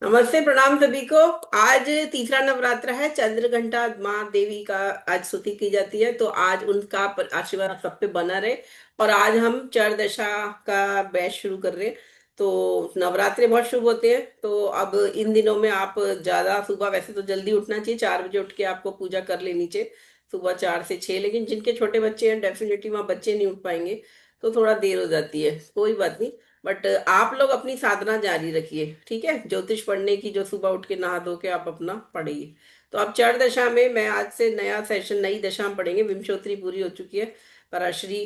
नमस्ते, प्रणाम सभी को। आज तीसरा नवरात्र है। चंद्र घंटा माँ देवी का आज स्तुति की जाती है, तो आज उनका आशीर्वाद सब पे बना रहे। और आज हम चरदशा का बैच शुरू कर रहे हैं। तो नवरात्रे बहुत शुभ होते हैं, तो अब इन दिनों में आप ज्यादा सुबह, वैसे तो जल्दी उठना चाहिए, 4 बजे उठ के आपको पूजा कर लेनी चाहिए, सुबह 4 से 6। लेकिन जिनके छोटे बच्चे हैं, डेफिनेटली वहाँ बच्चे नहीं उठ पाएंगे, तो थोड़ा देर हो जाती है, कोई बात नहीं। बट आप लोग अपनी साधना जारी रखिए, ठीक है। ज्योतिष पढ़ने की, जो सुबह उठ के नहा धो के आप अपना पढ़िए। तो अब चर दशा में मैं आज से नया सेशन, नई दशा हम पढ़ेंगे। विमशोत्री पूरी हो चुकी है, पराश्री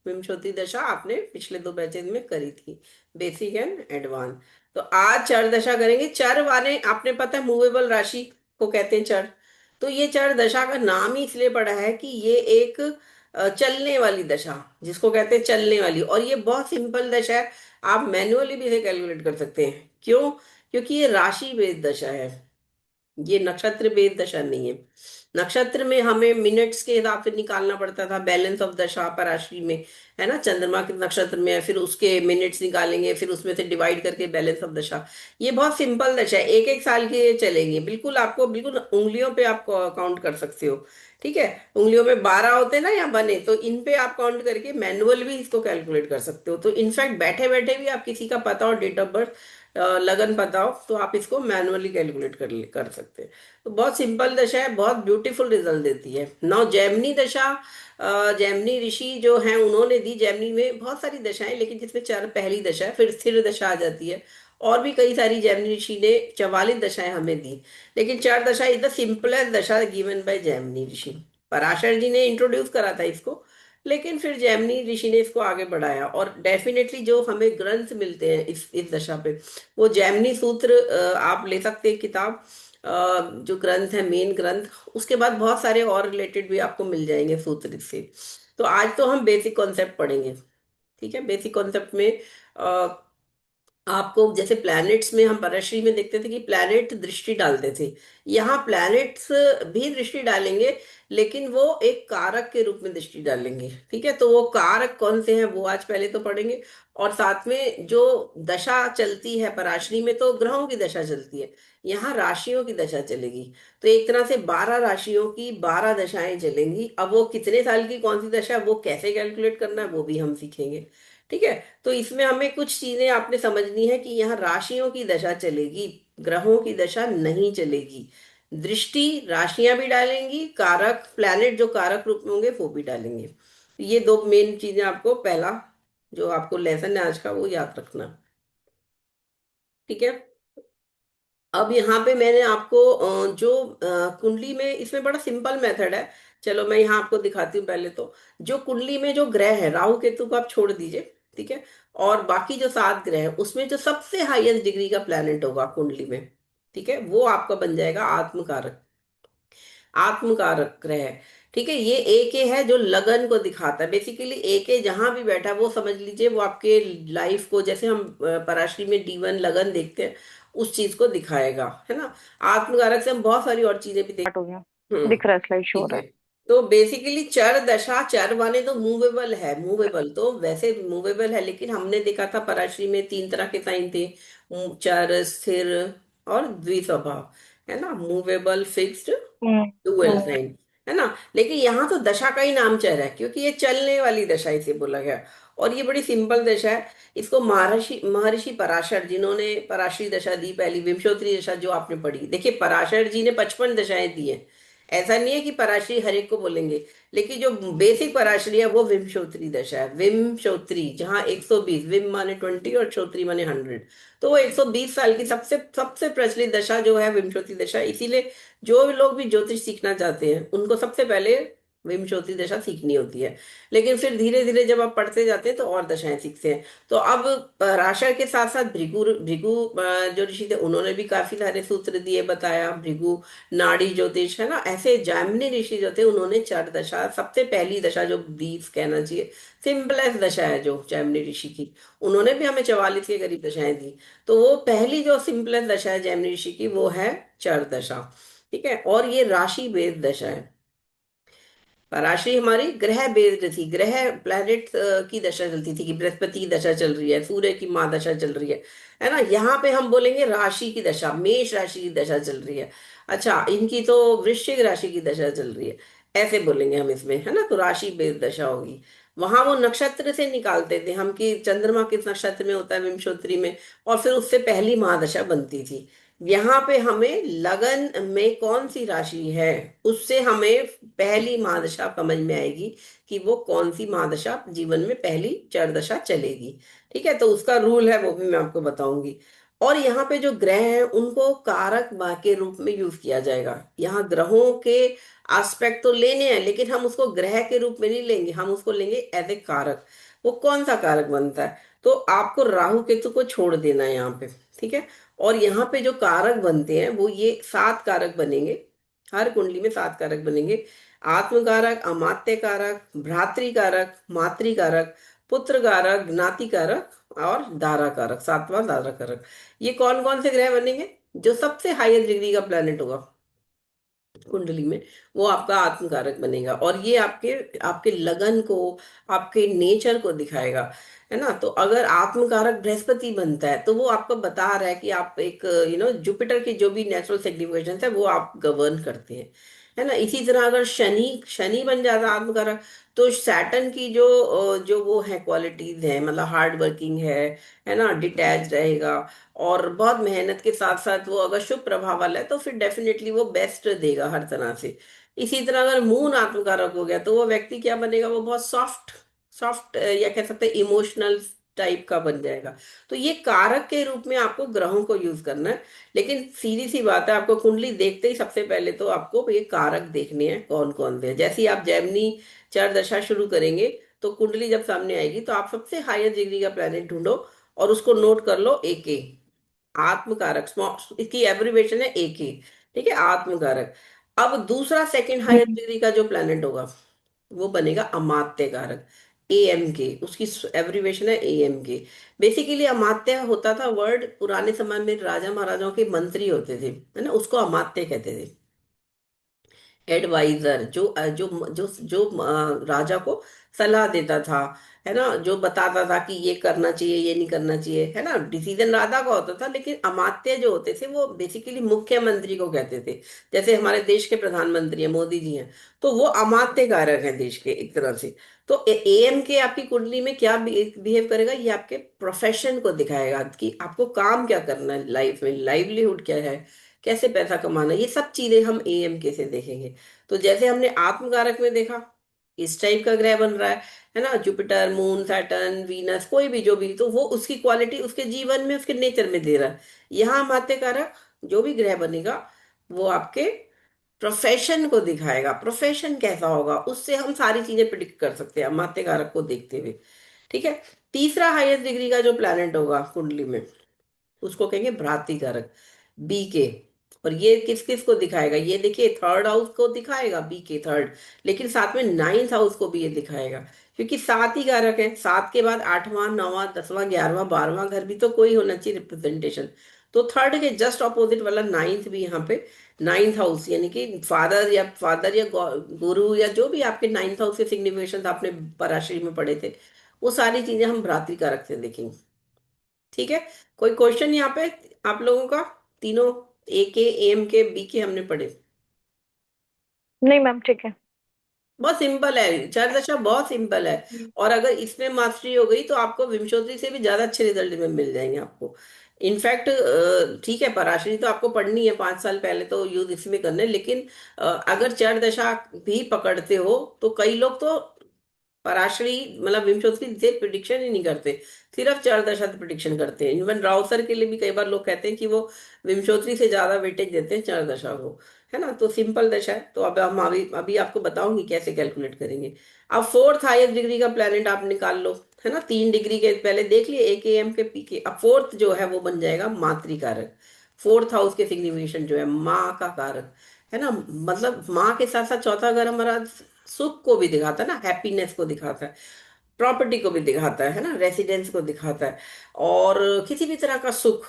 विमशोत्री दशा आपने पिछले 2 बैचेज में करी थी, बेसिक एंड एडवांस। तो आज चर दशा करेंगे। चर वाले आपने पता है, मूवेबल राशि को कहते हैं चर। तो ये चर दशा का नाम ही इसलिए पड़ा है कि ये एक चलने वाली दशा, जिसको कहते हैं चलने वाली, और ये बहुत सिंपल दशा है। आप मैन्युअली भी इसे कैलकुलेट कर सकते हैं। क्यों? क्योंकि ये राशि भेद दशा है, ये नक्षत्र भेद दशा नहीं है। नक्षत्र में हमें मिनट्स के हिसाब से निकालना पड़ता था, बैलेंस ऑफ दशा पराशरी में, है ना। चंद्रमा के नक्षत्र में है, फिर उसके मिनट्स निकालेंगे, फिर उसमें से डिवाइड करके बैलेंस ऑफ दशा। ये बहुत सिंपल दशा है, एक एक साल के चलेंगे, बिल्कुल आपको बिल्कुल उंगलियों पे आप काउंट कर सकते हो, ठीक है। उंगलियों में 12 होते हैं ना, या बने, तो इन पे आप काउंट करके मैनुअल भी इसको कैलकुलेट कर सकते हो। तो इनफैक्ट बैठे बैठे भी आप किसी का पता हो, डेट ऑफ बर्थ, लगन पता हो, तो आप इसको मैनुअली कैलकुलेट कर सकते हैं। तो बहुत सिंपल दशा है, बहुत ब्यूटीफुल रिजल्ट देती है। नौ जैमिनी दशा, जैमिनी ऋषि जो हैं उन्होंने दी। जैमिनी में बहुत सारी दशाएं, लेकिन जिसमें चार पहली दशा है, फिर स्थिर दशा आ जाती है। और भी कई सारी जैमिनी ऋषि ने 44 दशाएं हमें दी, लेकिन चार दशा इज द सिंपलेस्ट दशा गिवन बाय जैमिनी ऋषि। पराशर जी ने इंट्रोड्यूस करा था इसको, लेकिन फिर जैमिनी ऋषि ने इसको आगे बढ़ाया। और डेफिनेटली जो हमें ग्रंथ मिलते हैं इस दशा पे, वो जैमिनी सूत्र, आप ले सकते हैं किताब, जो ग्रंथ है मेन ग्रंथ। उसके बाद बहुत सारे और रिलेटेड भी आपको मिल जाएंगे सूत्र से। तो आज तो हम बेसिक कॉन्सेप्ट पढ़ेंगे, ठीक है। बेसिक कॉन्सेप्ट में आपको, जैसे प्लैनेट्स में हम परश्री में देखते थे कि प्लैनेट दृष्टि डालते थे, यहाँ प्लैनेट्स भी दृष्टि डालेंगे, लेकिन वो एक कारक के रूप में दृष्टि डालेंगे, ठीक है। तो वो कारक कौन से हैं वो आज पहले तो पढ़ेंगे। और साथ में जो दशा चलती है पराशरी में, तो ग्रहों की दशा चलती है, यहाँ राशियों की दशा चलेगी। तो एक तरह से 12 राशियों की 12 दशाएं चलेंगी। अब वो कितने साल की कौन सी दशा है, वो कैसे कैलकुलेट करना है, वो भी हम सीखेंगे, ठीक है। तो इसमें हमें कुछ चीजें आपने समझनी है कि यहाँ राशियों की दशा चलेगी, ग्रहों की दशा नहीं चलेगी। दृष्टि राशियां भी डालेंगी, कारक प्लैनेट जो कारक रूप में होंगे वो भी डालेंगे। तो ये दो मेन चीजें आपको, पहला जो आपको लेसन है आज का, वो याद रखना, ठीक है। अब यहाँ पे मैंने आपको जो कुंडली में, इसमें बड़ा सिंपल मेथड है। चलो मैं यहाँ आपको दिखाती हूँ। पहले तो जो कुंडली में जो ग्रह है, राहु केतु को आप छोड़ दीजिए, ठीक है। और बाकी जो 7 ग्रह है, उसमें जो सबसे हाईएस्ट डिग्री का प्लेनेट होगा कुंडली में, ठीक है, वो आपका बन जाएगा आत्मकारक। आत्मकारक ग्रह, ठीक है। ये एक है जो लगन को दिखाता है। बेसिकली एक जहां भी बैठा, वो समझ लीजिए वो आपके लाइफ को, जैसे हम पराशरी में D1 लगन देखते हैं, उस चीज को दिखाएगा, है ना। आत्मकारक से हम बहुत सारी और चीजें भी देख। स्टार्ट हो गया। हम्म, दिख रहा है, स्लाइड शो हो ठीक रहा है। है। तो बेसिकली चर दशा, चर माने तो मूवेबल है, मूवेबल तो वैसे मूवेबल है, लेकिन हमने देखा था पराशरी में 3 तरह के साइन थे, चर, स्थिर और द्विस्वभाव, है ना। मूवेबल, फिक्स्ड, हम्म। डुअल हम्म। साइन, है ना। लेकिन यहाँ तो दशा का ही नाम चर है, क्योंकि ये चलने वाली दशा इसे बोला गया। और ये बड़ी सिंपल दशा है। इसको महर्षि महर्षि पराशर, जिन्होंने पराशरी दशा दी, पहली विंशोत्तरी दशा जो आपने पढ़ी, देखिए पराशर जी ने 55 दशाएं दी हैं। ऐसा नहीं है कि पराशरी हर एक को बोलेंगे, लेकिन जो बेसिक पराशरी है वो विंशोत्तरी दशा है। विंशोत्तरी, जहाँ 120, विम माने 20 और श्रोत्री माने 100, तो वो 120 साल की सबसे सबसे प्रचलित दशा जो है विंशोत्तरी दशा। इसीलिए जो लोग भी ज्योतिष सीखना चाहते हैं, उनको सबसे पहले विंशोत्तरी दशा सीखनी होती है। लेकिन फिर धीरे धीरे जब आप पढ़ते जाते हैं, तो और दशाएं सीखते हैं। तो अब पराशर के साथ साथ भृगु भृगु जो ऋषि थे, उन्होंने भी काफी सारे सूत्र दिए, बताया। भृगु नाड़ी ज्योतिष, है ना। ऐसे जैमिनी ऋषि जो थे, उन्होंने चार दशा, सबसे पहली दशा जो दी कहना चाहिए, सिंपलेस्ट दशा है जो जैमिनी ऋषि की, उन्होंने भी हमें 44 के करीब दशाएं दी। तो वो पहली जो सिंपलेस्ट दशा है जैमिनी ऋषि की, वो है चर दशा, ठीक है। और ये राशि भेद दशा है। राशि हमारी ग्रह बेस्ड थी, ग्रह प्लैनेट की दशा चलती थी कि बृहस्पति की दशा चल रही है, सूर्य की महादशा चल रही है ना। यहाँ पे हम बोलेंगे राशि की दशा, मेष राशि की दशा चल रही है। अच्छा, इनकी तो वृश्चिक राशि की दशा चल रही है, ऐसे बोलेंगे हम इसमें, है ना। तो राशि बेस्ड दशा होगी। वहां वो नक्षत्र से निकालते थे हम कि चंद्रमा किस नक्षत्र में होता है, विंशोत्तरी में, और फिर उससे पहली महादशा बनती थी। यहाँ पे हमें लगन में कौन सी राशि है, उससे हमें पहली महादशा समझ में आएगी कि वो कौन सी महादशा जीवन में पहली चरदशा चलेगी। ठीक है, तो उसका रूल है वो भी मैं आपको बताऊंगी। और यहाँ पे जो ग्रह हैं उनको कारक के रूप में यूज किया जाएगा। यहाँ ग्रहों के एस्पेक्ट तो लेने हैं, लेकिन हम उसको ग्रह के रूप में नहीं लेंगे, हम उसको लेंगे एज ए कारक। वो कौन सा कारक बनता है, तो आपको राहु केतु को छोड़ देना है यहाँ पे। ठीक है, और यहाँ पे जो कारक बनते हैं वो ये 7 कारक बनेंगे। हर कुंडली में 7 कारक बनेंगे। आत्म कारक, अमात्य कारक, भ्रातृ कारक, मातृ कारक, पुत्र कारक, ज्ञाति कारक और दारा कारक, 7वां दारा कारक। ये कौन कौन से ग्रह बनेंगे, जो सबसे हाईएस्ट डिग्री का प्लेनेट होगा कुंडली में, वो आपका आत्मकारक बनेगा। और ये आपके आपके लगन को, आपके नेचर को दिखाएगा, है ना। तो अगर आत्मकारक बृहस्पति बनता है तो वो आपको बता रहा है कि आप एक जुपिटर की जो भी नेचुरल सिग्निफिकेशन है वो आप गवर्न करते हैं, है ना। इसी तरह अगर शनि शनि बन जाता है आत्मकारक, तो सैटर्न की जो वो है क्वालिटीज है, मतलब हार्ड वर्किंग है ना, डिटैच रहेगा, और बहुत मेहनत के साथ साथ वो अगर शुभ प्रभाव वाला है तो फिर डेफिनेटली वो बेस्ट देगा हर तरह से। इसी तरह अगर मून आत्मकारक हो गया तो वो व्यक्ति क्या बनेगा, वो बहुत सॉफ्ट सॉफ्ट या कह सकते हैं इमोशनल टाइप का बन जाएगा। तो ये कारक के रूप में आपको ग्रहों को यूज करना है। लेकिन सीधी सी बात है, आपको कुंडली देखते ही सबसे पहले तो आपको ये कारक देखने हैं कौन कौन से हैं। जैसे ही आप जैमिनी चार दशा शुरू करेंगे तो कुंडली जब सामने आएगी तो आप सबसे हाईएस्ट डिग्री का प्लेनेट ढूंढो और उसको नोट कर लो, AK। आत्मकारक, स्मॉल, इसकी एब्रिवेशन है AK। ठीक है, आत्मकारक। अब दूसरा सेकंड हाईएस्ट डिग्री का जो प्लेनेट होगा वो बनेगा अमात्य कारक, AMK। उसकी एब्रिवेशन है AMK। बेसिकली अमात्य होता था वर्ड, पुराने समय में राजा महाराजाओं के मंत्री होते थे, है ना, उसको अमात्य कहते थे। एडवाइजर, जो राजा को सलाह देता था, है ना, जो बताता था कि ये करना चाहिए, ये नहीं करना चाहिए, है ना। डिसीजन राजा का होता था, लेकिन अमात्य जो होते थे वो बेसिकली मुख्यमंत्री को कहते थे। जैसे हमारे देश के प्रधानमंत्री हैं, मोदी जी हैं, तो वो अमात्य कारक हैं देश के एक तरह से। तो AM के आपकी कुंडली में क्या बिहेव करेगा, ये आपके प्रोफेशन को दिखाएगा कि आपको काम क्या करना है लाइफ में, लाइवलीहुड क्या है, कैसे पैसा कमाना है, ये सब चीजें हम AMK से देखेंगे। तो जैसे हमने आत्मकारक में देखा, इस टाइप का ग्रह बन रहा है ना, जुपिटर, मून, सैटर्न, वीनस, कोई भी जो भी, तो वो उसकी क्वालिटी उसके जीवन में, उसके नेचर में दे रहा है। यहाँ मात्य कारक जो भी ग्रह बनेगा वो आपके प्रोफेशन को दिखाएगा, प्रोफेशन कैसा होगा उससे हम सारी चीजें प्रिडिक्ट कर सकते हैं मात्य कारक को देखते हुए। ठीक है, तीसरा हाईएस्ट डिग्री का जो प्लैनेट होगा कुंडली में उसको कहेंगे भ्राति कारक, BK। और ये किस किस को दिखाएगा, ये देखिए थर्ड हाउस को दिखाएगा BK, थर्ड, लेकिन साथ में नाइन्थ हाउस को भी ये दिखाएगा। क्योंकि 7 ही कारक है, 7 के बाद 8वां, 9वां, 10वां, 11वां, 12वां घर भी तो कोई होना चाहिए रिप्रेजेंटेशन। तो थर्ड के जस्ट ऑपोजिट वाला नाइन्थ भी यहाँ पे, नाइन्थ हाउस यानी कि फादर या गुरु या जो भी आपके नाइन्थ हाउस के सिग्निफिकेशन आपने पराशरी में पढ़े थे, वो सारी चीजें हम भ्रातृ कारक से देखेंगे। ठीक है, कोई क्वेश्चन यहाँ पे आप लोगों का? तीनों AK, AM के, BK हमने पढ़े। नहीं मैम, ठीक है। बहुत सिंपल है, चार दशा बहुत सिंपल है। और अगर इसमें मास्टरी हो गई तो आपको विंशोत्तरी से भी ज्यादा अच्छे रिजल्ट में मिल जाएंगे आपको। इनफैक्ट ठीक है, पराशरी तो आपको पढ़नी है, 5 साल पहले तो यूज इसमें करना है, लेकिन अगर चार दशा भी पकड़ते हो तो कई लोग तो पराशरी मतलब विंशोत्तरी से प्रिडिक्शन ही नहीं करते, सिर्फ चार दशा प्रिडिक्शन करते हैं। इवन राव सर के लिए भी कई बार लोग कहते हैं कि वो विंशोत्तरी से ज्यादा वेटेज देते हैं चार दशा को, है ना। तो सिंपल दशा है, तो अब हम अभी अभी आपको बताऊंगी कैसे कैलकुलेट करेंगे। अब फोर्थ हाईएस्ट डिग्री का प्लेनेट आप निकाल लो, है ना। 3 डिग्री के पहले देख लिए AK, AM के, PK। अब फोर्थ जो है वो बन जाएगा मातृकारक। फोर्थ हाउस के सिग्निफिकेशन जो है माँ का कारक, है ना। मतलब माँ के साथ साथ चौथा घर हमारा सुख को भी दिखाता है ना, हैप्पीनेस को दिखाता है, प्रॉपर्टी को भी दिखाता है ना, रेसिडेंस को दिखाता है, और किसी भी तरह का सुख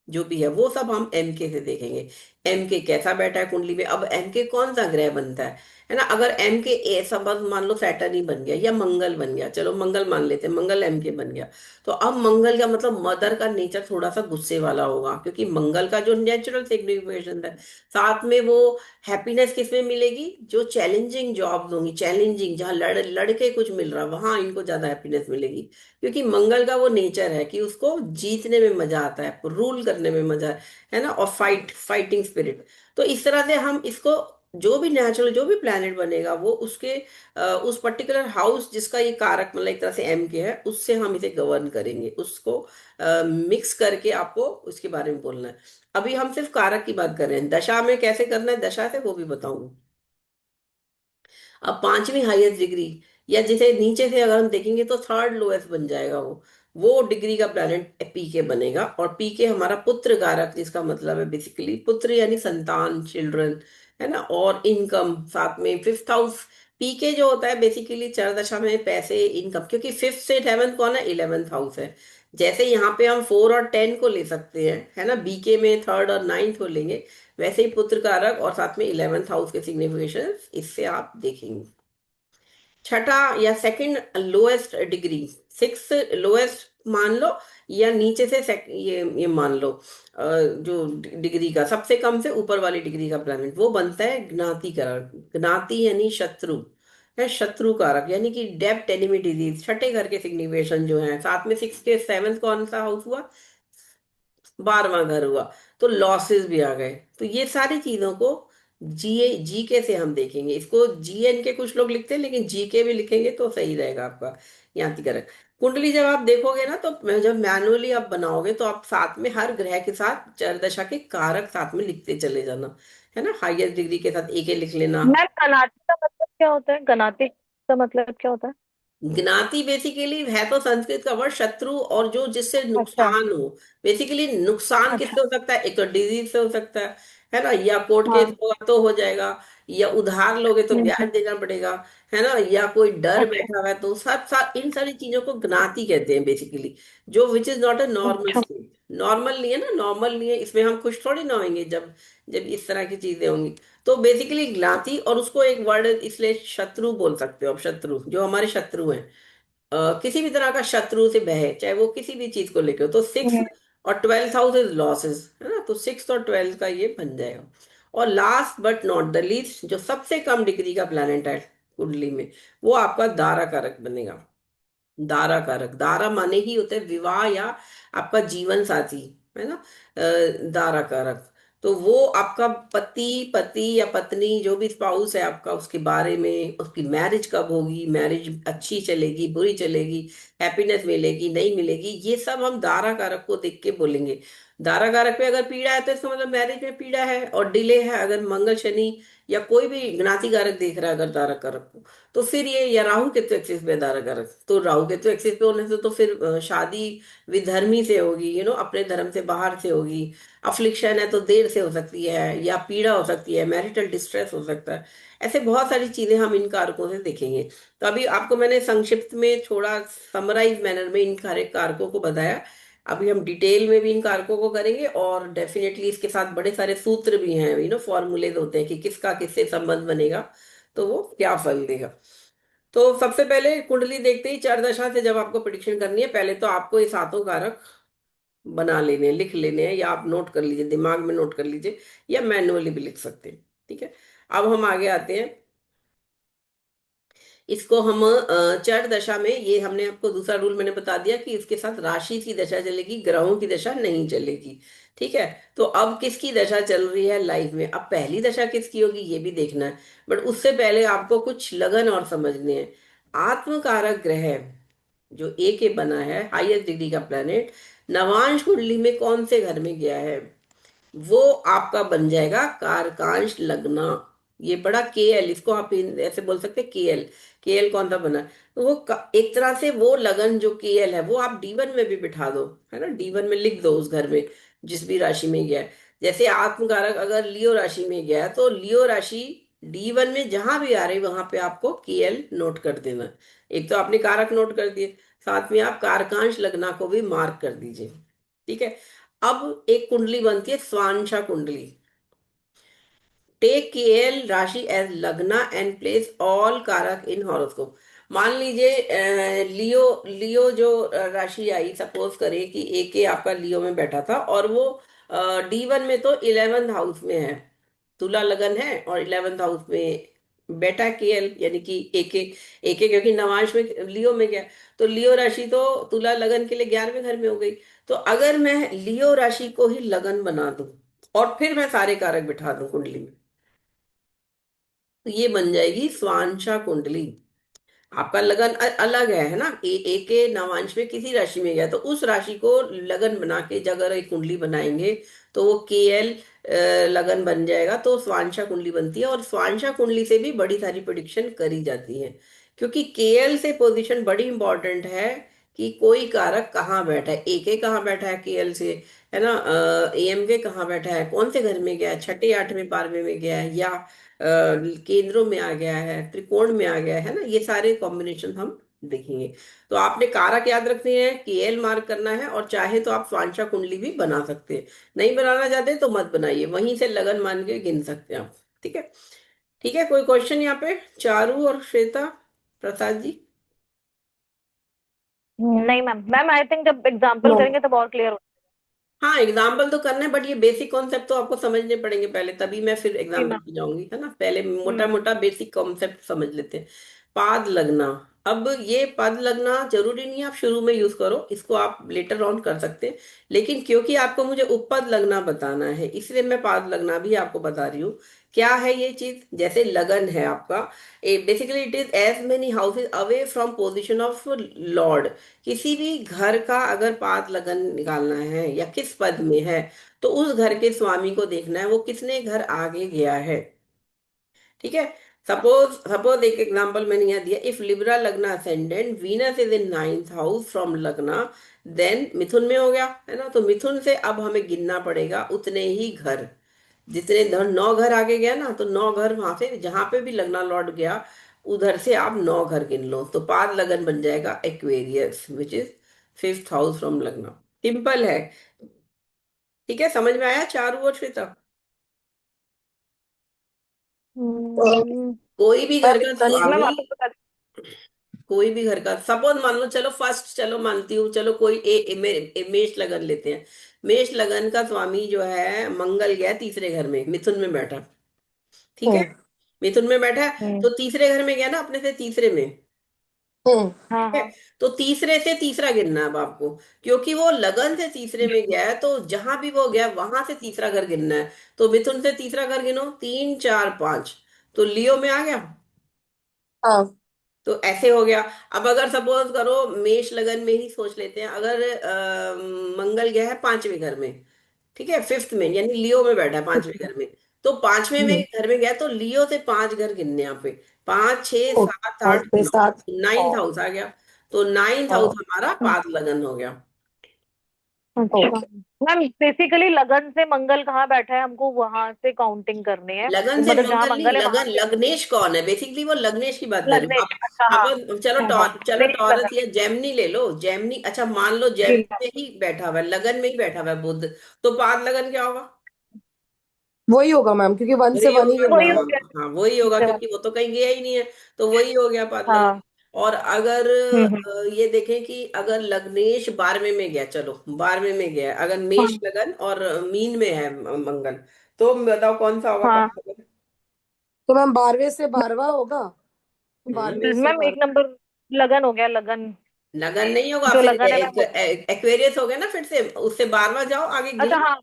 जो भी है वो सब हम MK से देखेंगे। MK कैसा बैठा है कुंडली में, अब MK कौन सा ग्रह बनता है है ना। अगर एम के ए सपोज मान लो सैटर्न ही बन गया या मंगल बन गया, चलो मंगल मान लेते हैं, मंगल एम के बन गया, तो अब मंगल का मतलब मदर का नेचर थोड़ा सा गुस्से वाला होगा, क्योंकि मंगल का जो नेचुरल सिग्निफिकेशन है। साथ में वो हैप्पीनेस किस में मिलेगी, जो चैलेंजिंग जॉब्स होंगी, चैलेंजिंग जहाँ लड़के कुछ मिल रहा, वहां इनको ज्यादा हैप्पीनेस मिलेगी। क्योंकि मंगल का वो नेचर है कि उसको जीतने में मजा आता है, रूल करने में मजा है ना, और फाइटिंग स्पिरिट। तो इस तरह से हम इसको, जो भी नेचुरल जो भी प्लेनेट बनेगा वो उसके उस पर्टिकुलर हाउस जिसका ये कारक मतलब एक तरह से एम के है, उससे हम इसे गवर्न करेंगे, उसको मिक्स करके आपको उसके बारे में बोलना है। अभी हम सिर्फ कारक की बात कर रहे हैं, दशा में कैसे करना है दशा से वो भी बताऊंगा। अब पांचवी हाईएस्ट डिग्री, या जिसे नीचे से अगर हम देखेंगे तो थर्ड लोएस्ट बन जाएगा वो डिग्री का प्लैनेट पीके बनेगा। और पीके हमारा पुत्र कारक, जिसका मतलब है बेसिकली पुत्र यानी संतान, चिल्ड्रन, है ना, और इनकम। साथ में फिफ्थ हाउस, पीके जो होता है बेसिकली चर दशा में पैसे, इनकम, क्योंकि फिफ्थ से 11th कौन है, 11th हाउस है। जैसे यहाँ पे हम 4 और 10 को ले सकते हैं, है ना, बीके में थर्ड और नाइन्थ को लेंगे, वैसे ही पुत्र कारक और साथ में 11th हाउस के सिग्निफिकेशन इससे आप देखेंगे। छठा या second lowest degree, six lowest मान लो, या नीचे से ये मान लो, जो डिग्री का सबसे कम से ऊपर वाली डिग्री का प्लैनेट, वो बनता है ज्ञाति कारक। ज्ञाति यानी शत्रु, है शत्रु कारक, यानी कि डेप्थ एनिमी डिजीज, छठे घर के सिग्निफिकेशन जो है। साथ में सिक्स के सेवन्थ कौन सा हाउस हुआ, 12वां घर हुआ, तो लॉसेस भी आ गए। तो ये सारी चीजों को जीके से हम देखेंगे। इसको जीएन के कुछ लोग लिखते हैं, लेकिन जीके भी लिखेंगे तो सही रहेगा आपका यान्त्रिक कारक। कुंडली जब आप देखोगे ना, तो जब मैनुअली आप बनाओगे तो आप साथ में हर ग्रह के साथ चरदशा के कारक साथ में लिखते चले जाना, है ना, हाईएस्ट डिग्री के साथ एक लिख लेना। मैम कनाटे का मतलब क्या होता है? कनाटे का मतलब क्या होता है? ज्ञाति बेसिकली है तो संस्कृत का वर्ड शत्रु, और जो जिससे अच्छा। नुकसान हो। बेसिकली नुकसान अच्छा। किससे हो सकता है, एक तो डिजीज से हो सकता है ना, या कोर्ट केस हाँ। होगा तो हो जाएगा, या उधार लोगे तो ब्याज हम्म। देना पड़ेगा, है ना, या कोई डर अच्छा। बैठा हुआ है, तो सब सब इन सारी चीजों को ज्ञाति कहते हैं बेसिकली। जो which is not a normal अच्छा। स्टेट, नॉर्मल नहीं है ना, नॉर्मल नहीं है, इसमें हम खुश थोड़ी ना होंगे जब जब इस तरह की चीजें होंगी। तो बेसिकली ज्ञाति, और उसको एक वर्ड इसलिए शत्रु बोल सकते हो आप, शत्रु जो हमारे शत्रु हैं, किसी भी तरह का शत्रु से भय, चाहे वो किसी भी चीज को लेकर हो। तो सिक्स हम्म। और 12th हाउस इज लॉसेस, है ना, तो सिक्स और 12th का ये बन जाएगा। और last but not the least, जो सबसे कम डिग्री का प्लैनेट है कुंडली में, वो आपका दारा कारक बनेगा। दारा कारक, दारा माने ही होते हैं विवाह या आपका जीवन साथी, है ना, दारा कारक। तो वो आपका पति, पति या पत्नी, जो भी स्पाउस है आपका, उसके बारे में, उसकी मैरिज कब होगी, मैरिज अच्छी चलेगी, बुरी चलेगी, हैप्पीनेस मिलेगी, नहीं मिलेगी, ये सब हम दारा कारक को देख के बोलेंगे। दारा कारक पे अगर पीड़ा है तो इसका मतलब मैरिज में पीड़ा है और डिले है। अगर मंगल शनि या कोई भी ज्ञाति कारक देख रहा है अगर दारा कारक को, तो फिर ये, या राहु केतु एक्सिस पे दारा कारक, तो राहु केतु एक्सिस पे होने से तो फिर शादी विधर्मी से होगी, अपने धर्म से बाहर से होगी। अफ्लिक्शन है तो देर से हो सकती है, या पीड़ा हो सकती है, मैरिटल डिस्ट्रेस हो सकता है। ऐसे बहुत सारी चीजें हम इन कारकों से देखेंगे। तो अभी आपको मैंने संक्षिप्त में थोड़ा समराइज मैनर में इन सारे कारकों को बताया। अभी हम डिटेल में भी इन कारकों को करेंगे, और डेफिनेटली इसके साथ बड़े सारे सूत्र भी हैं, फॉर्मूलेज होते हैं कि किसका किससे संबंध बनेगा, तो वो क्या फल देगा। तो सबसे पहले कुंडली देखते ही चार दशा से जब आपको प्रिडिक्शन करनी है, पहले तो आपको ये सातों कारक बना लेने हैं, लिख लेने हैं, या आप नोट कर लीजिए, दिमाग में नोट कर लीजिए, या मैनुअली भी लिख सकते हैं। ठीक है। अब हम आगे आते हैं। इसको हम चर दशा में, ये हमने आपको दूसरा रूल मैंने बता दिया कि इसके साथ राशि की दशा चलेगी, ग्रहों की दशा नहीं चलेगी। ठीक है। तो अब किसकी दशा चल रही है लाइफ में, अब पहली दशा किसकी होगी ये भी देखना है। बट उससे पहले आपको कुछ लगन और समझने हैं। आत्मकारक ग्रह जो ए के बना है, हाईएस्ट डिग्री का प्लैनेट, नवांश कुंडली में कौन से घर में गया है, वो आपका बन जाएगा कारकांश लग्न। ये बड़ा केएल, इसको आप ऐसे बोल सकते हैं केएल। केएल कौन सा बना है? तो वो एक तरह से वो लगन जो केएल है वो आप डीवन में भी बिठा दो, है ना, डीवन में लिख दो उस घर में जिस भी राशि में गया है। जैसे आत्मकारक अगर लियो राशि में गया है, तो लियो राशि डीवन में जहां भी आ रही वहां पे आपको केएल नोट कर देना। एक तो आपने कारक नोट कर दिए, साथ में आप कारकांश लगना को भी मार्क कर दीजिए। ठीक है। अब एक कुंडली बनती है स्वांशा कुंडली। टेक केएल राशि एज लग्ना एंड प्लेस ऑल कारक इन हॉरोस्कोप। मान लीजिए लियो लियो जो राशि आई, सपोज करें कि एके आपका लियो में बैठा था और वो D1 में तो 11th हाउस में है, तुला लगन है और 11th हाउस में बेटा केएल यानी कि एके। एके क्योंकि नवांश में लियो में गया, तो लियो राशि तो तुला लगन के लिए 11वें घर में हो गई। तो अगर मैं लियो राशि को ही लगन बना दूं और फिर मैं सारे कारक बिठा दूं कुंडली में, तो ये बन जाएगी स्वांशा कुंडली। आपका लगन अलग है ना, एक के नवांश में किसी राशि में गया तो उस राशि को लगन बना के जब अगर एक कुंडली बनाएंगे तो वो केएल लगन बन जाएगा, तो स्वांशा कुंडली बनती है। और स्वांशा कुंडली से भी बड़ी सारी प्रिडिक्शन करी जाती है, क्योंकि केएल से पोजीशन बड़ी इंपॉर्टेंट है कि कोई कारक कहाँ बैठा है, एक कहाँ बैठा है केएल से, है ना, एम के कहाँ बैठा है, कौन से घर में गया है, छठे आठवें बारहवें में गया है, या केंद्रों में आ गया है, त्रिकोण में आ गया है ना, ये सारे कॉम्बिनेशन हम देखेंगे। तो आपने कारक याद रखने हैं, केएल मार्क करना है, और चाहे तो आप स्वांशा कुंडली भी बना सकते हैं। नहीं बनाना चाहते तो मत बनाइए, वहीं से लगन मान के गिन सकते हैं आप। ठीक है। ठीक है, कोई क्वेश्चन यहाँ पे, चारू और श्वेता, प्रसाद जी? नहीं मैम, मैम आई थिंक जब एग्जाम्पल नो। करेंगे तब और क्लियर हो। हाँ, एग्जाम्पल तो करना है, बट ये बेसिक कॉन्सेप्ट तो आपको समझने पड़ेंगे पहले, तभी मैं फिर जी एग्जाम्पल मैम। पे जाऊंगी, है ना। पहले मोटा हम्म। मोटा बेसिक कॉन्सेप्ट समझ लेते हैं। पाद लगना। अब ये पद लगना जरूरी नहीं है आप शुरू में यूज करो, इसको आप लेटर ऑन कर सकते हैं, लेकिन क्योंकि आपको मुझे उपपद लगना बताना है इसलिए मैं पाद लगना भी आपको बता रही हूँ। क्या है ये चीज? जैसे लगन है आपका, basically it is as many houses away from position of lord. किसी भी घर का अगर पाद लगन निकालना है या किस पद में है, तो उस घर के स्वामी को देखना है वो कितने घर आगे गया है। ठीक है। सपोज सपोज एक एग्जांपल मैंने यहाँ दिया, इफ लिब्रा लग्ना ascendant Venus is in 9th house from लग्ना, देन मिथुन में हो गया, है ना। तो मिथुन से अब हमें गिनना पड़ेगा उतने ही घर, जितने 9 घर आगे गया ना, तो 9 घर वहां से जहां पे भी लगना लौट गया उधर से आप 9 घर गिन लो, तो पाद लगन बन जाएगा Aquarius which is 5th house from लगना। सिंपल है। ठीक है, समझ में आया चारू और श्वेता? हम्म, कोई भी घर मैम का इतना नहीं। मैम स्वामी, वापस बता कोई भी घर का सपोज मान लो, चलो फर्स्ट, चलो मानती हूँ, चलो कोई मेष लगन लेते हैं। मेष लगन का स्वामी जो है मंगल गया तीसरे घर में, मिथुन में बैठा। ठीक है। हम्म। मिथुन में बैठा है, दीजिए। तो तीसरे घर में गया ना, अपने से तीसरे में। हम्म। हाँ ठीक है। हाँ। तो तीसरे से तीसरा गिनना है अब आपको, क्योंकि वो लगन से तीसरे में गया है, तो जहां भी वो गया वहां से तीसरा घर गिनना है। तो मिथुन से तीसरा घर गिनो, 3 4 5, तो लियो में आ गया। हाँ। तो ऐसे हो गया। अब अगर सपोज करो मेष लगन में ही सोच लेते हैं, अगर मंगल गया है 5वें घर में, ठीक है, 5th में, यानी लियो में बैठा है 5वें घर में, तो 5वें में हम्म। घर में गया, तो लियो से 5 घर गिनने हैं यहाँ पे, 5 6 7 8 5 6 9, 7। 9th हाँ। हाउस आ गया। तो 9th हाउस हाँ। हमारा हम्म, पाद लगन हो गया। अच्छा ओके। मैम, बेसिकली लगन से मंगल कहाँ बैठा है हमको वहां से काउंटिंग करनी है, लगन से मतलब जहां मंगल नहीं, मंगल है वहां लगन से। लग्नेश कौन है? बेसिकली वो लग्नेश की बात कर रही हूँ। लग्नेश, अच्छा हाँ। अब चलो हाँ हाँ, चलो मेष टॉरस लगन। या जेमिनी ले लो, जेमिनी, अच्छा मान लो जी जेमिनी मैम। में ही बैठा हुआ है, लगन में ही बैठा हुआ है बुध, तो पाद लगन क्या होगा? वही होगा मैम, क्योंकि वन से वही वन ही होगा, गिनना वही है। हो हाँ। गया। हाँ वही होगा, तीसरे क्योंकि वाला। वो तो कहीं गया ही नहीं है, तो वही हो गया पाद लगन। हाँ। और अगर हम्म। ये देखें कि अगर लग्नेश 12वें में गया, चलो 12वें में गया, अगर मेष हाँ लगन और मीन में है मंगल, तो बताओ कौन सा होगा हाँ। पाद लगन? तो मैम 12वें से 12वां होगा। हम्म। 12वें से मैम एक 12। नंबर लगन हो गया, लगन। लगन नहीं होगा, जो फिर लगन है मैम वो। एक्वेरियस हो गया ना, फिर से उससे 12वां जाओ आगे अच्छा गिनो। हाँ। हाँ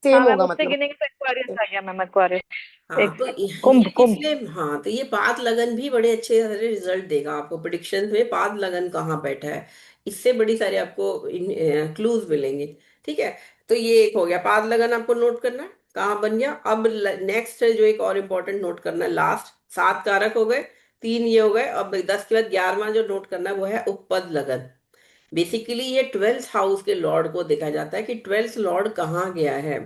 सेम मैम, होगा उससे मतलब। गिनेंगे तो एक्वारियस आ गया मैम, एक्वारियस। हाँ, एक तो कुंभ, ये कुंभ। इसलिए, हाँ, तो ये पाद लगन भी बड़े अच्छे सारे रिजल्ट देगा आपको प्रिडिक्शन में, पाद लगन कहाँ बैठा है, इससे बड़ी सारे आपको क्लूज मिलेंगे। ठीक है। तो ये एक हो गया, पाद लगन आपको नोट करना है कहाँ बन गया। अब नेक्स्ट जो एक और इम्पोर्टेंट नोट करना है, लास्ट 7 कारक हो गए, 3 ये हो गए, अब 10 के बाद 11वां जो नोट करना है वो है उपपद लगन। बेसिकली ये 12th हाउस के लॉर्ड को देखा जाता है कि 12th लॉर्ड कहाँ गया है।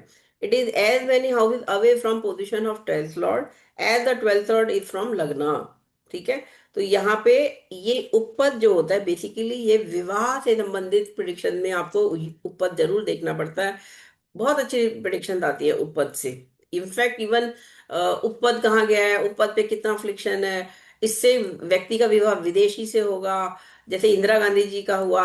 It is as many houses away from position of 12th lord as the 12th lord is from lagna. ठीक है। तो यहाँ पे ये उपपद जो होता है, बेसिकली ये विवाह से संबंधित प्रिडिक्शन में आपको उपपद जरूर देखना पड़ता है। बहुत अच्छी प्रिडिक्शन आती है उपपद से। इनफैक्ट इवन उपपद कहाँ गया है, उपपद पे कितना फ्लिक्शन है, इससे व्यक्ति का विवाह विदेशी से होगा, जैसे इंदिरा गांधी जी का हुआ,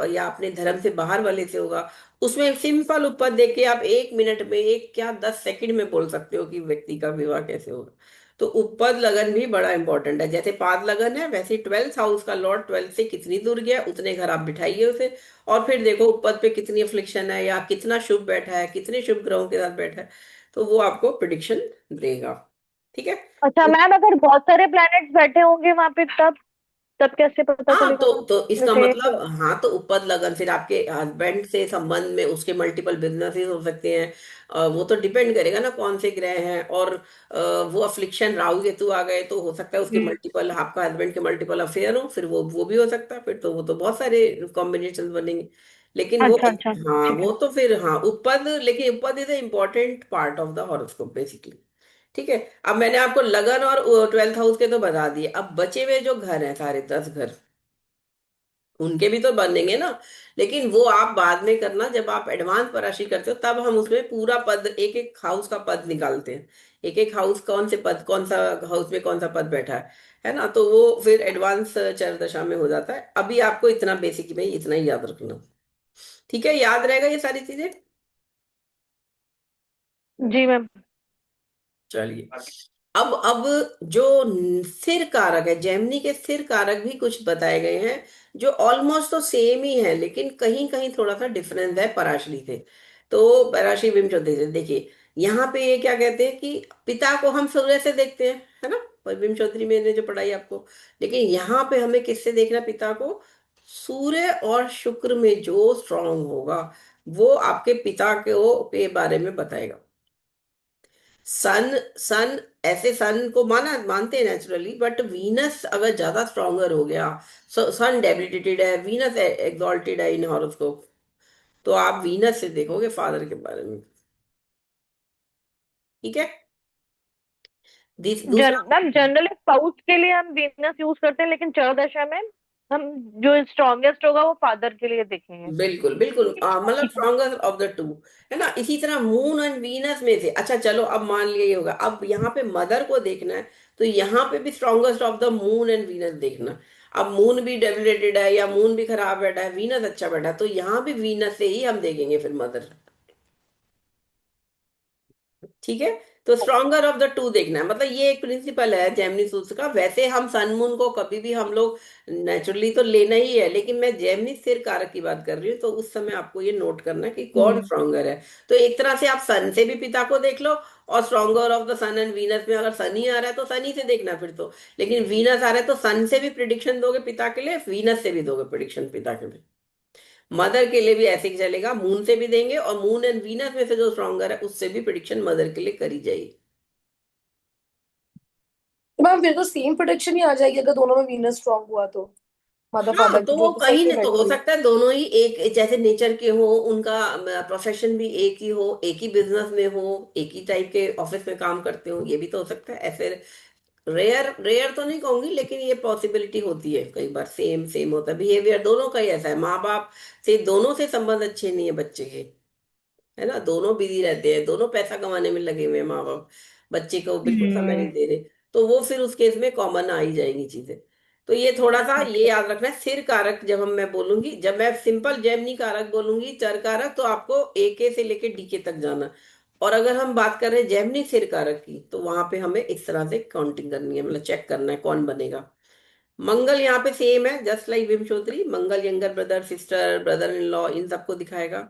या अपने धर्म से बाहर वाले से होगा, उसमें सिंपल उपपद देख के आप 1 मिनट में, एक क्या 10 सेकंड में बोल सकते हो कि व्यक्ति का विवाह कैसे होगा। तो उपपद लगन भी बड़ा इंपॉर्टेंट है। जैसे पाद लगन है, वैसे 12th हाउस का लॉर्ड 12th से कितनी दूर गया उतने घर आप बिठाइए उसे, और फिर देखो उपपद पे कितनी अफ्लिक्शन है या कितना शुभ बैठा है, कितने शुभ ग्रहों के साथ बैठा है, तो वो आपको प्रिडिक्शन देगा। ठीक है। अच्छा मैम, अगर बहुत सारे प्लैनेट्स बैठे होंगे वहां पे तब तब कैसे पता हाँ चलेगा? तो इसका जैसे मतलब, हाँ तो उपद लगन फिर आपके हस्बैंड से संबंध में उसके मल्टीपल बिजनेसेस हो सकते हैं। वो तो डिपेंड करेगा ना कौन से ग्रह हैं, और वो अफ्लिक्शन राहु केतु आ गए तो हो सकता है उसके हम्म, मल्टीपल, आपका हस्बैंड के मल्टीपल अफेयर हो, फिर वो भी हो सकता है, फिर तो वो तो बहुत सारे कॉम्बिनेशन बनेंगे। लेकिन वो, अच्छा अच्छा हाँ ठीक है। वो तो फिर हाँ उपद, लेकिन उपद is a important part of the horoscope basically. ठीक है। अब मैंने आपको लगन और 12th हाउस के तो बता दिए, अब बचे हुए जो घर हैं सारे 10 घर, उनके भी तो बनेंगे ना। लेकिन वो आप बाद में करना, जब आप एडवांस पर राशि करते हो तब हम उसमें पूरा पद, एक एक हाउस का पद निकालते हैं, एक एक हाउस कौन से पद, कौन सा हाउस में कौन सा पद बैठा है ना, तो वो फिर एडवांस चर दशा में हो जाता है। अभी आपको इतना बेसिक में इतना ही याद रखना। ठीक है, याद रहेगा ये सारी चीजें। जी मैम। चलिए, अब जो स्थिर कारक है, जेमिनी के स्थिर कारक भी कुछ बताए गए हैं, जो ऑलमोस्ट तो सेम ही है, लेकिन कहीं कहीं थोड़ा सा डिफरेंस है पराशरी से। तो पराशरी विमचौधरी से देखिए, यहाँ पे ये क्या कहते हैं कि पिता को हम सूर्य से देखते हैं, है ना, पर विमचौधरी में ने जो पढ़ाई आपको, लेकिन यहाँ पे हमें किससे देखना पिता को, सूर्य और शुक्र में जो स्ट्रांग होगा वो आपके पिता के बारे में बताएगा। सन सन ऐसे सन को मानते हैं नेचुरली, बट वीनस अगर ज्यादा स्ट्रोंगर हो गया, सन डेबिलिटेटेड है, वीनस एक्सॉल्टेड है इन हॉरोस्कोप, तो आप वीनस से देखोगे फादर के बारे में। ठीक है। दूसरा, मैम जनरली स्पाउस के लिए हम वीनस यूज करते हैं, लेकिन चर दशा में हम जो स्ट्रॉन्गेस्ट होगा वो फादर के लिए देखेंगे। बिल्कुल बिल्कुल, मतलब ठीक है। स्ट्रॉन्गर ऑफ द टू, है ना। इसी तरह मून एंड वीनस में से, अच्छा चलो अब मान लिया ये होगा, अब यहाँ पे मदर को देखना है, तो यहाँ पे भी strongest of the moon and Venus देखना। अब मून भी डेबिलिटेड है या मून भी खराब बैठा है, वीनस अच्छा बैठा है, तो यहाँ भी वीनस से ही हम देखेंगे फिर मदर। ठीक है। तो स्ट्रॉन्गर ऑफ द टू देखना है, मतलब ये एक प्रिंसिपल है जेमिनी सूत्र का। वैसे हम सन मून को कभी भी हम लोग नेचुरली तो लेना ही है, लेकिन मैं जेमिनी स्थिर कारक की बात कर रही हूँ, तो उस समय आपको ये नोट करना है कि कौन हम्म। स्ट्रॉन्गर है। तो एक तरह से आप सन से भी पिता को देख लो, और stronger of the sun and Venus में अगर सन ही आ रहा है तो सन ही से देखना फिर तो, लेकिन वीनस आ रहा है तो सन से भी प्रिडिक्शन दोगे पिता के लिए, वीनस से भी दोगे प्रिडिक्शन पिता के लिए। मदर के लिए भी ऐसे ही चलेगा, मून से भी देंगे, और मून एंड वीनस में से जो स्ट्रॉन्गर है उससे भी प्रिडिक्शन मदर के लिए करी जाएगी। तो मैम फिर तो सेम प्रोटेक्शन ही आ जाएगी अगर दोनों में वीनस स्ट्रांग हुआ तो, मदर हाँ फादर तो की जो वो कि सही कहीं में नहीं तो हो बैठती है। सकता है दोनों ही एक जैसे नेचर के हो, उनका प्रोफेशन भी एक ही हो, एक ही बिजनेस में हो, एक ही टाइप के ऑफिस में काम करते हो, ये भी तो हो सकता है ऐसे। रेयर रेयर तो नहीं कहूंगी, लेकिन ये पॉसिबिलिटी होती है, कई बार सेम सेम होता है बिहेवियर, दोनों का ही ऐसा है। माँ बाप से, दोनों से संबंध अच्छे नहीं है बच्चे के, है ना, दोनों बिजी रहते हैं, दोनों पैसा कमाने में लगे हुए हैं, माँ बाप बच्चे को बिल्कुल समय नहीं हम्म। दे रहे, तो वो फिर उस केस में कॉमन आ ही जाएंगी चीजें। तो ये थोड़ा सा ये याद रखना है। सिर कारक जब हम मैं बोलूंगी, जब मैं सिंपल जेमिनी कारक बोलूंगी, चर कारक, तो आपको AK से लेके DK तक जाना। और अगर हम बात कर रहे हैं जेमिनी सिर कारक की, तो वहां पे हमें इस तरह से काउंटिंग करनी है, मतलब चेक करना है कौन बनेगा। मंगल यहाँ पे सेम है, just like Vimshottari, Mangal younger brother, sister, brother in law, इन सबको दिखाएगा।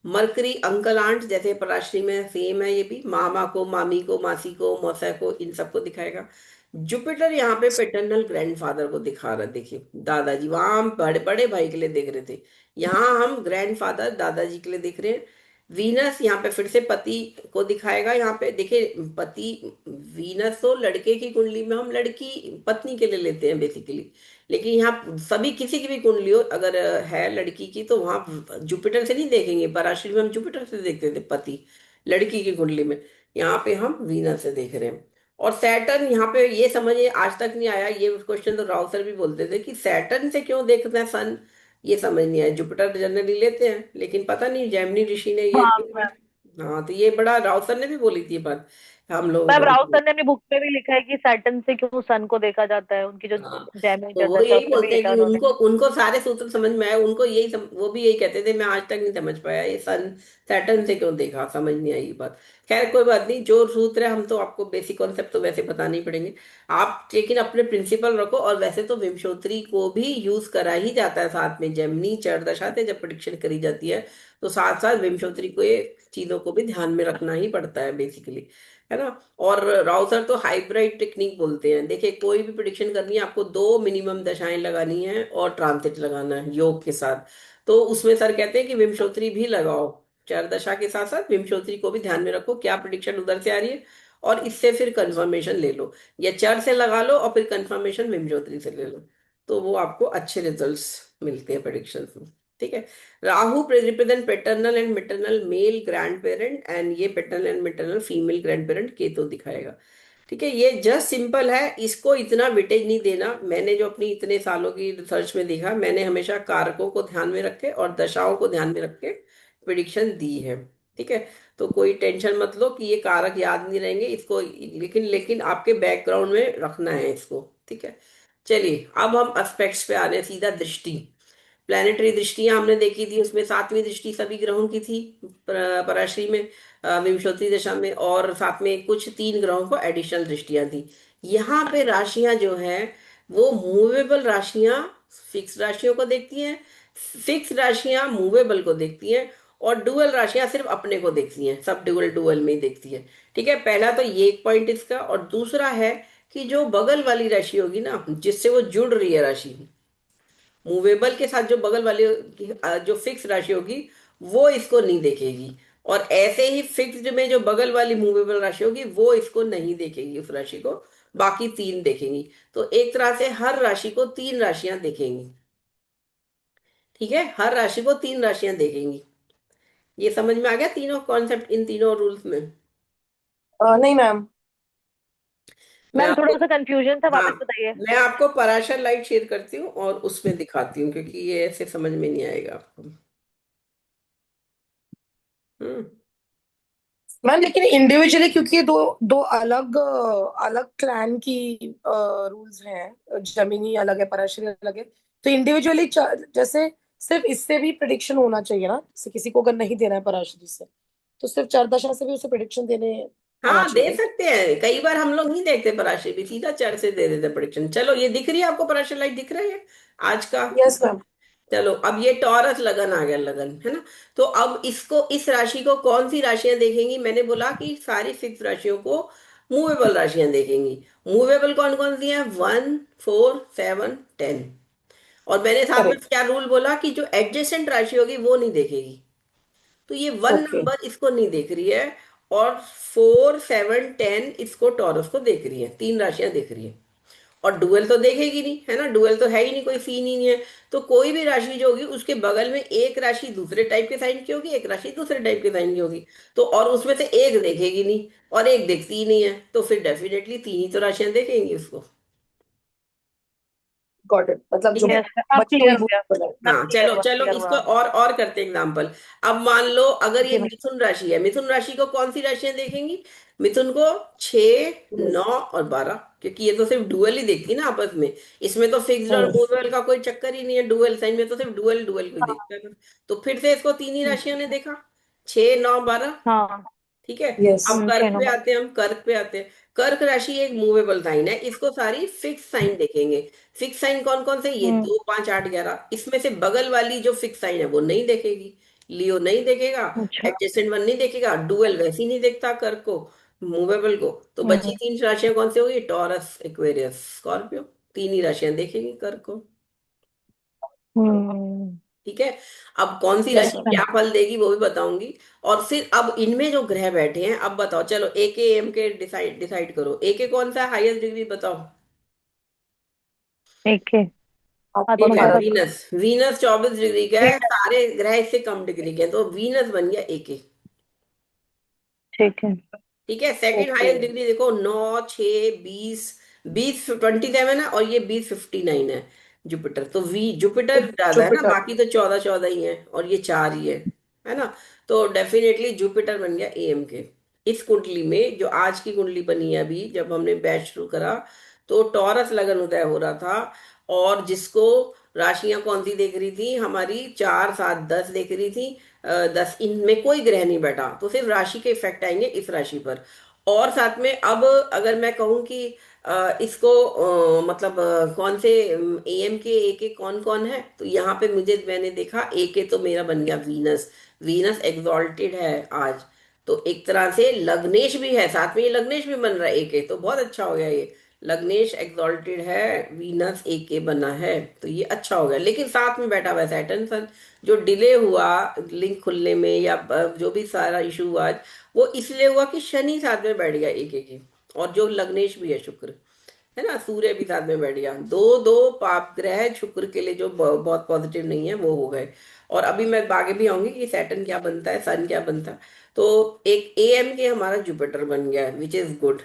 मरकरी अंकल आंट, जैसे पराशरी में सेम है, ये भी मामा को, मामी को, मासी को, मौसा को, इन सबको दिखाएगा। जुपिटर यहाँ पे पेटर्नल ग्रैंडफादर को दिखा रहा है, देखिए दादाजी, वहां हम बड़े बड़े भाई के लिए देख रहे थे, यहाँ हम ग्रैंडफादर दादाजी के लिए देख रहे हैं। वीनस यहाँ पे फिर से पति को दिखाएगा, यहाँ पे देखिए पति, वीनस तो लड़के की कुंडली में हम लड़की पत्नी के लिए लेते हैं बेसिकली, लेकिन यहाँ सभी किसी की भी कुंडली हो अगर है लड़की की, तो वहां जुपिटर से नहीं देखेंगे, पराशरी में हम जुपिटर से देखते थे पति लड़की की कुंडली में, यहाँ पे हम वीनस से देख रहे हैं। और सैटर्न यहाँ पे ये समझिए आज तक नहीं आया ये क्वेश्चन, तो राव सर भी बोलते थे कि सैटर्न से क्यों देखते हैं सन, ये समझ नहीं आया। जुपिटर जनरली लेते हैं, लेकिन पता नहीं जैमिनी ऋषि ने ये हाँ मैम। हाँ, तो ये बड़ा राव सर ने भी बोली थी ये बात, हम लोग मैम राउत बहुत। सर ने अपनी बुक में भी लिखा है कि सैटर्न से क्यों सन को देखा जाता है, उनकी जो हाँ, जैमिनी तो वो दशा है यही उसमें भी बोलते हैं लिखा कि है उन्होंने। उनको उनको सारे सूत्र समझ में आए, उनको यही वो भी यही कहते थे, मैं आज तक नहीं समझ पाया ये सन सैटर्न से क्यों देखा, समझ नहीं आई ये बात। खैर कोई बात नहीं, जो सूत्र है हम तो आपको बेसिक कॉन्सेप्ट तो वैसे बताने ही पड़ेंगे। आप लेकिन अपने प्रिंसिपल रखो, और वैसे तो विमशोत्री को भी यूज करा ही जाता है साथ में, जेमिनी चरदशा से जब प्रिडिक्शन करी जाती है तो साथ साथ विमशोत्री को ये चीजों को भी ध्यान में रखना ही पड़ता है बेसिकली, है ना। और राउसर तो हाइब्रिड टेक्निक बोलते हैं। देखिए, कोई भी प्रिडिक्शन करनी है आपको दो मिनिमम दशाएं लगानी है और ट्रांजिट लगाना है योग के साथ। तो उसमें सर कहते हैं कि विमशोत्री भी लगाओ, चार दशा के साथ साथ विमशोत्री को भी ध्यान में रखो, क्या प्रिडिक्शन उधर से आ रही है, और इससे फिर कंफर्मेशन ले लो, या चर से लगा लो और फिर कंफर्मेशन विमशोत्री से ले लो, तो वो आपको अच्छे रिजल्ट्स मिलते हैं प्रिडिक्शन में। ठीक है। Rahu represent paternal and maternal male grand parent, and ये paternal and maternal female grand parent Ketu दिखाएगा। ठीक है, ये जस्ट सिंपल है, इसको इतना वेटेज नहीं देना। मैंने जो अपनी इतने सालों की रिसर्च में देखा, मैंने हमेशा कारकों को ध्यान में रखे और दशाओं को ध्यान में रख के प्रिडिक्शन दी है। ठीक है, तो कोई टेंशन मत लो कि ये कारक याद नहीं रहेंगे इसको, लेकिन लेकिन आपके बैकग्राउंड में रखना है इसको। ठीक है, चलिए अब हम एस्पेक्ट्स पे आ रहे हैं, सीधा दृष्टि। प्लानिटरी दृष्टियां हमने देखी थी, उसमें सातवीं दृष्टि सभी ग्रहों की थी पराश्री में, विंशोत्तरी दशा में, और साथ में कुछ तीन ग्रहों को एडिशनल दृष्टियां थी। यहाँ पे राशियां जो है वो मूवेबल राशियां फिक्स राशियों को देखती हैं, फिक्स राशियां मूवेबल को देखती हैं, और डुअल राशियां सिर्फ अपने को देखती हैं, सब डुअल डुअल में ही देखती है। ठीक है, पहला तो ये एक पॉइंट इसका, और दूसरा है कि जो बगल वाली राशि होगी ना, जिससे वो जुड़ रही है राशि, मूवेबल के साथ जो बगल वाली जो फिक्स राशि होगी वो इसको नहीं देखेगी, और ऐसे ही फिक्स्ड में जो बगल वाली मूवेबल राशि होगी वो इसको नहीं देखेगी, उस राशि को बाकी तीन देखेंगी। तो एक तरह से हर राशि को तीन राशियां देखेंगी। ठीक है, हर राशि को तीन राशियां देखेंगी। ये समझ में आ गया तीनों कॉन्सेप्ट इन तीनों रूल्स में? नहीं मैम। मैं मैम आपको, थोड़ा सा कंफ्यूजन था, हाँ, वापस बताइए। मैं आपको पराशर लाइट शेयर करती हूँ और उसमें दिखाती हूँ, क्योंकि ये ऐसे समझ में नहीं आएगा आपको। हम्म। मैम लेकिन इंडिविजुअली, क्योंकि ये दो दो अलग अलग क्लैन की रूल्स हैं, जमीनी अलग है, पराशरी अलग है, तो इंडिविजुअली जैसे सिर्फ इससे भी प्रिडिक्शन होना चाहिए ना, जैसे किसी को अगर नहीं देना है पराशरी से, तो सिर्फ चारदशा से भी उसे प्रिडिक्शन देने आना हाँ, दे चाहिए, राइट? सकते हैं, कई बार हम लोग नहीं देखते पराशर भी, सीधा चर से दे देते प्रोडिक्शन। चलो, ये दिख रही है आपको पराशर लाइट, दिख रहा है आज का? Yes ma'am. चलो, अब ये टॉरस लगन आ गया, लगन है ना। तो अब इसको, इस राशि को कौन सी राशियां देखेंगी? मैंने बोला कि सारी फिक्स राशियों को मूवेबल राशियां देखेंगी। मूवेबल कौन कौन सी हैं? 1, 4, 7, 10। और मैंने साथ में करेक्ट। क्या रूल बोला कि जो एडजेसेंट राशि होगी वो नहीं देखेगी। तो ये वन ओके। नंबर इसको नहीं देख रही है, और 4, 7, 10 इसको टॉरस को देख रही है, तीन राशियां देख रही है। और डुअल तो देखेगी नहीं, है ना, डुअल तो है ही नहीं, कोई सीन ही नहीं है। तो कोई भी राशि जो होगी उसके बगल में एक राशि दूसरे टाइप के साइन की होगी, एक राशि दूसरे टाइप के साइन की होगी, तो और उसमें से एक देखेगी नहीं, और एक देखती ही नहीं है, तो फिर डेफिनेटली तीन ही तो राशियां देखेंगी उसको। गॉट इट, मतलब जो ठीक है। यस अब बची हुई क्लियर हो वो गया। बोला। मैम हाँ, क्लियर चलो हुआ, चलो, क्लियर इसको हुआ। और करते एग्जांपल। अब मान लो अगर ये जी मैम। मिथुन राशि है, मिथुन राशि को कौन सी राशियां देखेंगी? मिथुन को 6, 9 और 12, क्योंकि ये तो सिर्फ डुअल ही देखती है ना आपस में। इसमें तो फिक्स्ड और हम्म। मूवेबल का कोई चक्कर ही नहीं है, डुअल साइन में तो सिर्फ डुअल डुअल को ही देखता है। तो फिर से इसको तीन ही राशियों ने देखा, 6, 9, 12। हाँ। ठीक है। यस। अब कर्क छह पे नंबर। आते हैं, हम कर्क पे आते हैं। कर्क राशि एक मूवेबल साइन है, इसको सारी फिक्स साइन देखेंगे। फिक्स साइन कौन कौन से? ये हम्म। 2, 5, 8, 11, इसमें से बगल वाली जो फिक्स साइन है वो नहीं देखेगी। लियो नहीं देखेगा, अच्छा। एडजेसेंट वन नहीं देखेगा, डुअल वैसे ही नहीं देखता कर्क को, मूवेबल को। तो हम्म। बची तीन राशियां कौन सी होगी? Taurus, Aquarius, Scorpio. तीन ही राशियां देखेगी कर्क को। हम्म। ठीक है। अब कौन सी यस राशि मैम। क्या फल देगी वो भी बताऊंगी। और फिर अब इनमें जो ग्रह बैठे हैं, अब बताओ, चलो ए के एम के डिसाइड डिसाइड करो, ए के कौन सा हाईएस्ट डिग्री बताओ? एक है। ठीक है, भारत। आत्मकारक। वीनस, वीनस 24 डिग्री का है, ठीक है। सारे ग्रह इससे कम डिग्री के हैं, तो वीनस बन गया ए के। ठीक है। ठीक है, सेकंड ओके। हाईएस्ट डिग्री देखो, 9, 6, 20, 20, 27 है, और ये 20, 59 है, जुपिटर। तो वी जुपिटर ज्यादा है ना, जुपिटर। बाकी तो 14, 14 ही है, और ये चार ही है। है ना। तो डेफिनेटली जुपिटर बन गया एएम के। इस कुंडली में जो आज की कुंडली बनी है, अभी जब हमने बैच शुरू करा तो टॉरस लगन उदय हो रहा था, और जिसको राशियां कौन सी देख रही थी हमारी, 4 7 10 देख रही थी। 10 इनमें कोई ग्रह नहीं बैठा, तो सिर्फ राशि के इफेक्ट आएंगे इस राशि पर। और साथ में अब अगर मैं कहूँ कि इसको मतलब कौन से एएम के ए के कौन कौन है, तो यहाँ पे मुझे मैंने देखा ए के तो मेरा बन गया वीनस। वीनस एग्जॉल्टेड है आज। तो एक तरह से लग्नेश भी है साथ में, ये लग्नेश भी बन रहा है ए के, तो बहुत अच्छा हो गया ये। लग्नेश एग्जॉल्टेड है, वीनस ए के बना है, तो ये अच्छा हो गया। लेकिन साथ में बैठा हुआ है सैटर्न सन, जो डिले हुआ लिंक खुलने में या जो भी सारा इशू हुआ आज, वो इसलिए हुआ कि शनि साथ में बैठ गया एक एक। और जो लग्नेश भी है शुक्र, है ना, सूर्य भी साथ में बैठ गया। दो दो पाप ग्रह शुक्र के लिए जो बहुत पॉजिटिव नहीं है वो हो गए। और अभी मैं आगे भी आऊंगी कि सैटर्न क्या बनता है, सन क्या बनता है। तो एक एएम के हमारा जुपिटर बन गया, which is good.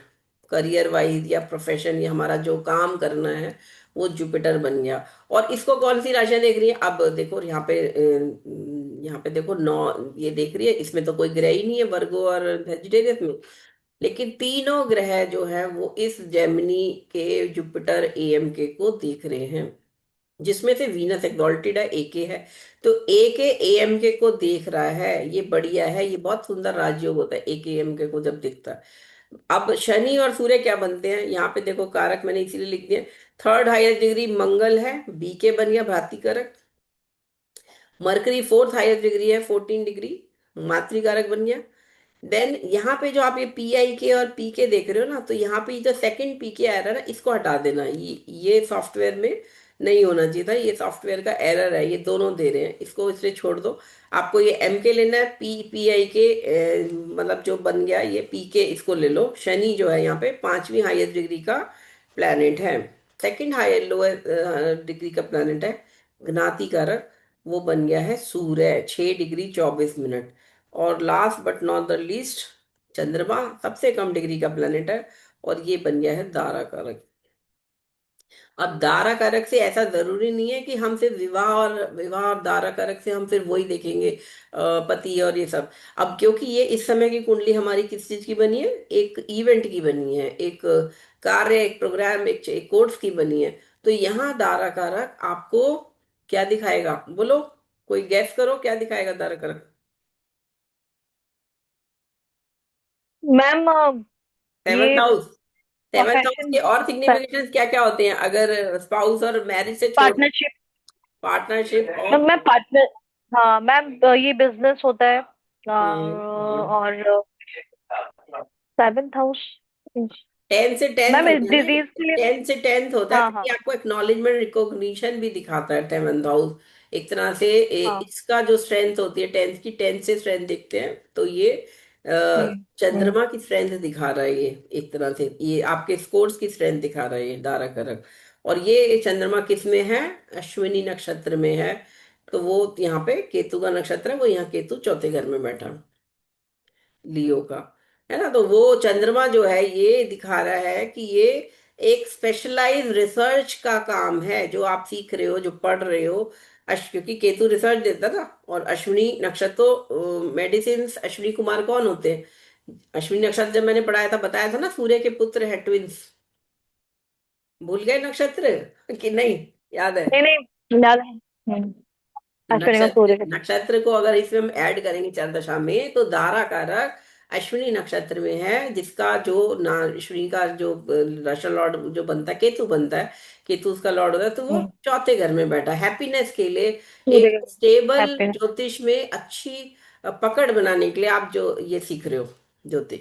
Career wise या प्रोफेशन या हमारा जो काम करना है वो जुपिटर बन गया। और इसको कौन सी राशियां देख रही है, अब देखो यहाँ पे देखो नौ, ये देख रही है, इसमें तो कोई ग्रह ही नहीं है वर्गो और वेजिटेरियस में। लेकिन तीनों ग्रह जो है वो इस जेमिनी के जुपिटर एएम के को देख रहे हैं, जिसमें से वीनस एक्सॉल्टेड है, एके है। तो एके एएम के को देख रहा है, ये बढ़िया है, ये बहुत सुंदर राजयोग होता है एके एएम के को जब दिखता है। अब शनि और सूर्य क्या बनते हैं, यहाँ पे देखो कारक मैंने इसीलिए लिख दिया। थर्ड हाईएस्ट डिग्री मंगल है, बीके बन गया भ्राति कारक। मरकरी फोर्थ हाईएस्ट डिग्री है 14 डिग्री, मातृकारक बन गया। देन यहाँ पे जो आप ये पी आई के और पी के देख रहे हो ना, तो यहाँ पे जो सेकंड पी के आ रहा है ना, इसको हटा देना। ये सॉफ्टवेयर में नहीं होना चाहिए था, ये सॉफ्टवेयर का एरर है, ये दोनों दे रहे हैं, इसको इसलिए छोड़ दो। आपको ये एम के लेना है, पी आई के मतलब जो बन गया ये पी के, इसको ले लो। शनि जो है यहाँ पे पांचवी हाईएस्ट डिग्री का प्लैनेट है, सेकंड हाईएस्ट लोअर डिग्री का प्लैनेट है, ज्ञाति कारक। वो बन गया है सूर्य, 6 डिग्री 24 मिनट। और last but not the least चंद्रमा, सबसे कम डिग्री का प्लेनेट है, और ये बन गया है दारा कारक। अब दारा कारक से ऐसा जरूरी नहीं है कि हम सिर्फ विवाह और दारा कारक से हम सिर्फ वही देखेंगे, पति और ये सब। अब क्योंकि ये इस समय की कुंडली हमारी किस चीज की बनी है, एक इवेंट की बनी है, एक कार्य, एक प्रोग्राम, एक कोर्स की बनी है। तो यहाँ दारा कारक आपको क्या दिखाएगा, बोलो, कोई गैस करो क्या दिखाएगा दारा कारक। मैम सेवंथ ये हाउस। सेवंथ हाउस प्रोफेशन, के और सिग्निफिकेशंस क्या क्या होते हैं, अगर स्पाउस और मैरिज से छोड़, पार्टनरशिप। पार्टनरशिप और मैम पार्टनर, हाँ मैम ये बिजनेस होता है। हम्म, और सेवेंथ हाउस, टेंथ से टेंथ मैम इस होता है ना, डिजीज के लिए। टेंथ से टेंथ होता है, हाँ हाँ ताकि आपको एक्नॉलेजमेंट रिकॉग्निशन भी दिखाता है सेवंथ हाउस। एक तरह से हाँ। इसका जो स्ट्रेंथ होती है टेंथ की, टेंथ से स्ट्रेंथ देखते हैं, तो ये हम्म। चंद्रमा की स्ट्रेंथ दिखा रहा है ये। एक तरह से ये आपके स्कोर्स की स्ट्रेंथ दिखा रहा है ये दारा कारक। और ये चंद्रमा किस में है, अश्विनी नक्षत्र में है। तो वो यहाँ पे केतु का नक्षत्र है, वो यहाँ केतु चौथे घर में बैठा, लियो का, है ना। तो वो चंद्रमा जो है ये दिखा रहा है कि ये एक स्पेशलाइज रिसर्च का काम है जो आप सीख रहे हो, जो पढ़ रहे हो। क्योंकि केतु रिसर्च देता था, और अश्विनी नक्षत्र तो मेडिसिन। अश्विनी कुमार कौन होते हैं, अश्विनी नक्षत्र जब मैंने पढ़ाया था बताया था ना, सूर्य के पुत्र है, ट्विंस। भूल गए नक्षत्र कि नहीं, याद है। नहीं नहीं, याद है। अश्विनी का नक्षत्र सूर्य के साथ। नक्षत्र को अगर इसमें हम ऐड करेंगे चंद्रदशा में, तो दारा कारक अश्विनी नक्षत्र में है, जिसका जो ना अश्विनी का जो राशि लॉर्ड जो बनता है केतु बनता है, केतु उसका लॉर्ड होता है, तो वो हम्म, चौथे घर में बैठा हैप्पीनेस के लिए। सूर्य एक के स्टेबल हैप्पी। ज्योतिष में अच्छी पकड़ बनाने के लिए आप जो ये सीख रहे हो ज्योतिष,